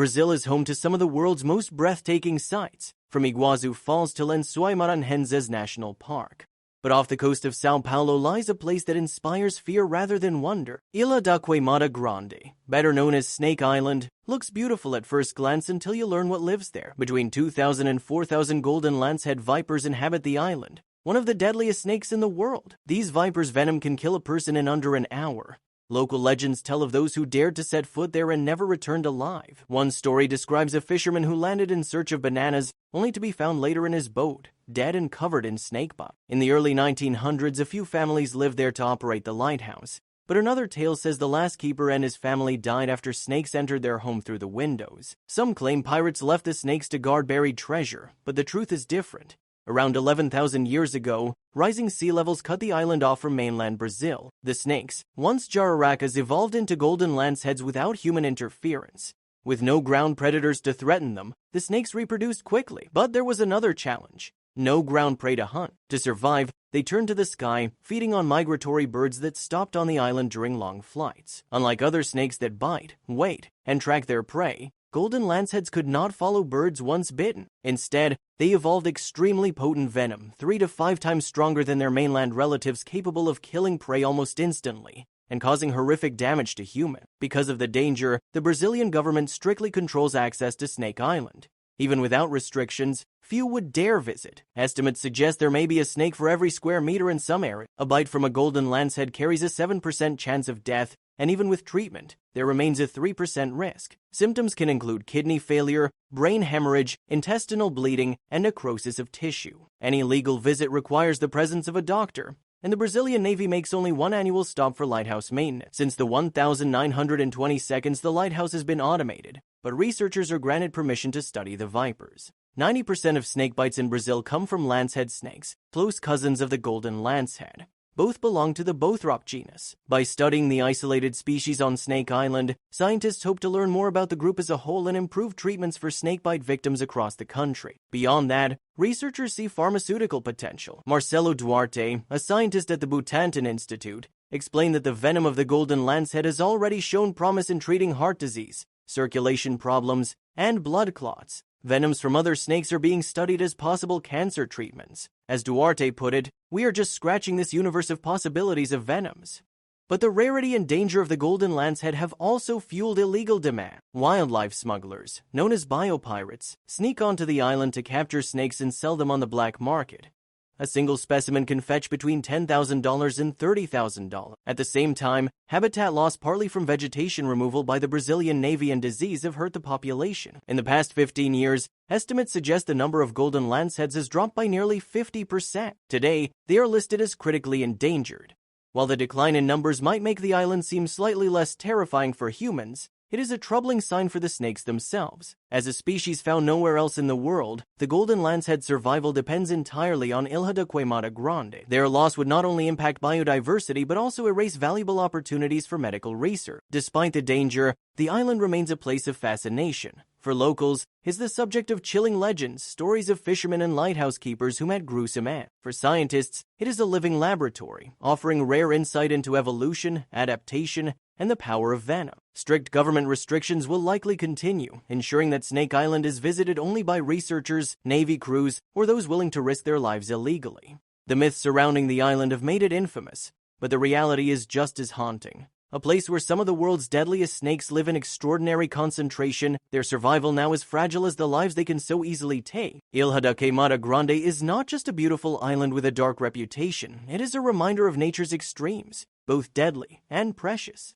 Brazil is home to some of the world's most breathtaking sights, from Iguazu Falls to Lençóis Maranhenses National Park. But off the coast of São Paulo lies a place that inspires fear rather than wonder. Ilha da Queimada Grande, better known as Snake Island, looks beautiful at first glance until you learn what lives there. Between 2,000 and 4,000 golden lancehead vipers inhabit the island, one of the deadliest snakes in the world. These vipers' venom can kill a person in under an hour. Local legends tell of those who dared to set foot there and never returned alive. One story describes a fisherman who landed in search of bananas, only to be found later in his boat, dead and covered in snakebite. In the early 1900s, a few families lived there to operate the lighthouse. But another tale says the last keeper and his family died after snakes entered their home through the windows. Some claim pirates left the snakes to guard buried treasure, but the truth is different. Around 11,000 years ago, rising sea levels cut the island off from mainland Brazil. The snakes, once jararacas, evolved into golden lanceheads without human interference. With no ground predators to threaten them, the snakes reproduced quickly. But there was another challenge: no ground prey to hunt. To survive, they turned to the sky, feeding on migratory birds that stopped on the island during long flights. Unlike other snakes that bite, wait, and track their prey, golden lanceheads could not follow birds once bitten. Instead, they evolved extremely potent venom, 3 to 5 times stronger than their mainland relatives, capable of killing prey almost instantly and causing horrific damage to humans. Because of the danger, the Brazilian government strictly controls access to Snake Island. Even without restrictions, few would dare visit. Estimates suggest there may be a snake for every square meter in some area. A bite from a golden lancehead carries a 7% chance of death, and even with treatment, there remains a 3% risk. Symptoms can include kidney failure, brain hemorrhage, intestinal bleeding, and necrosis of tissue. Any legal visit requires the presence of a doctor, and the Brazilian Navy makes only one annual stop for lighthouse maintenance. Since the 1,920 seconds, the lighthouse has been automated, but researchers are granted permission to study the vipers. 90% of snake bites in Brazil come from lancehead snakes, close cousins of the golden lancehead. Both belong to the Bothrop genus. By studying the isolated species on Snake Island, scientists hope to learn more about the group as a whole and improve treatments for snakebite victims across the country. Beyond that, researchers see pharmaceutical potential. Marcelo Duarte, a scientist at the Butantan Institute, explained that the venom of the golden lancehead has already shown promise in treating heart disease, circulation problems, and blood clots. Venoms from other snakes are being studied as possible cancer treatments. As Duarte put it, "We are just scratching this universe of possibilities of venoms." But the rarity and danger of the golden lancehead have also fueled illegal demand. Wildlife smugglers, known as biopirates, sneak onto the island to capture snakes and sell them on the black market. A single specimen can fetch between $10,000 and $30,000. At the same time, habitat loss partly from vegetation removal by the Brazilian Navy and disease have hurt the population. In the past 15 years, estimates suggest the number of golden lanceheads has dropped by nearly 50%. Today, they are listed as critically endangered. While the decline in numbers might make the island seem slightly less terrifying for humans, it is a troubling sign for the snakes themselves. As a species found nowhere else in the world, the golden lancehead survival depends entirely on Ilha da Queimada Grande. Their loss would not only impact biodiversity but also erase valuable opportunities for medical research. Despite the danger, the island remains a place of fascination. For locals, it's the subject of chilling legends, stories of fishermen and lighthouse keepers who met gruesome ends. For scientists, it is a living laboratory, offering rare insight into evolution, adaptation, and the power of venom. Strict government restrictions will likely continue, ensuring that Snake Island is visited only by researchers, Navy crews, or those willing to risk their lives illegally. The myths surrounding the island have made it infamous, but the reality is just as haunting. A place where some of the world's deadliest snakes live in extraordinary concentration, their survival now as fragile as the lives they can so easily take. Ilha da Queimada Grande is not just a beautiful island with a dark reputation, it is a reminder of nature's extremes, both deadly and precious.